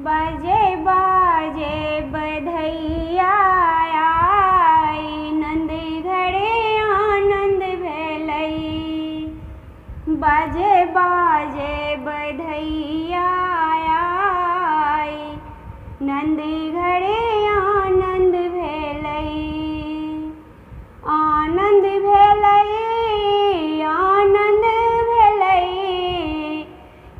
बाजे बाजे बधैया आई, नंद घरे आनंद भेलई। बाजे बाजे बधैया आई, नंद घरे आनंद भेलई। आनंद भेलई, आनंद भेलई,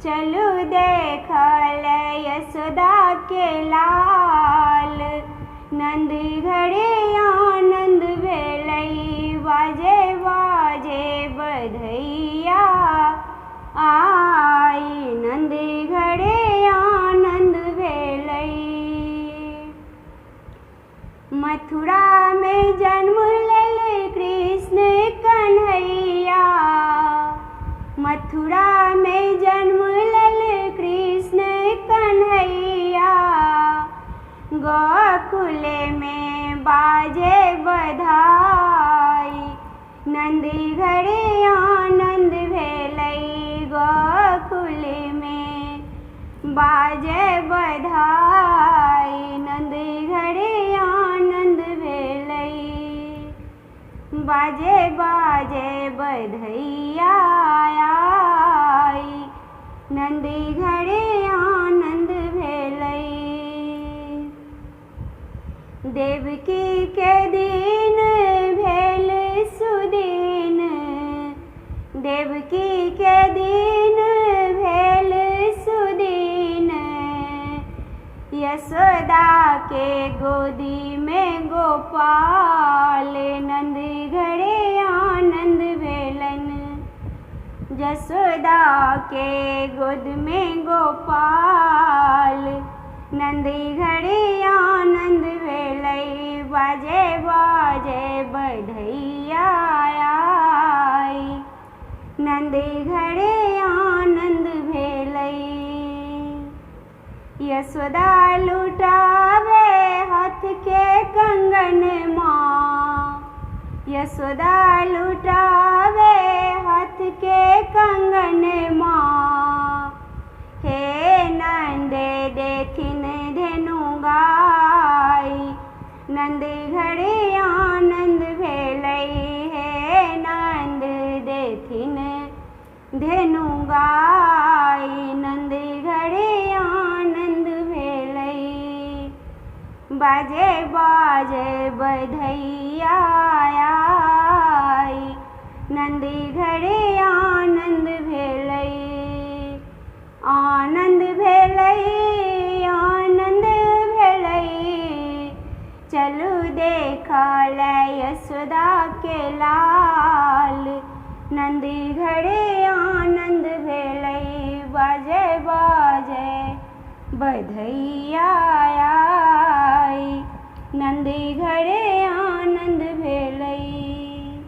चलू देखल यशोदा के लाल। नंद घरे आनंद भेलई, बाजे बाजे बधैया आई, नंद घरे आनंद भेलई। मथुरा में जन्म लेल कृष्ण कन्हैया, मथुरा में जन्म लेल कृष्ण कन्हैया। गोकुल में बाजे बधाई, नंद घरे आनंद भेलई। गोकुल में बाजे बधाई, नंद घरे आनंद भेलई। बाजे बाजे बधैया आई, नंद घरे आनंद भेलई। देवकी के दिन भेल सुदीन, देवकी के दिन भेल सुदीन। यशोदा के गोदी में गोपाल, नंद घरे आनंद भेलन। यशोदा के गोद में गोपाल, नंद घरे आनंद भेलई। बाजे बाजे बधैया आई, नंद घरे आनंद भेलई। यशोदा लुटावे हाथ के कंगन माँ, यशोदा लुटावे हाथ के कंगन माँ। हे नंद देखिन धेनु गाई, नंद घरे आनंद भेलई। हे नंद देखिन धेनु गाई, नंद घरे आनंद भेलई। बाजे बाजे बधैया आई, नंद घरे आनंद भेलई। आनंद भेलई, आनंद भेलई, चलू देखल यशोदा के लाल। नंद घरे आनंद भेलई, बाजे बाजे बधैया आई, नंद घरे आनंद भेलई।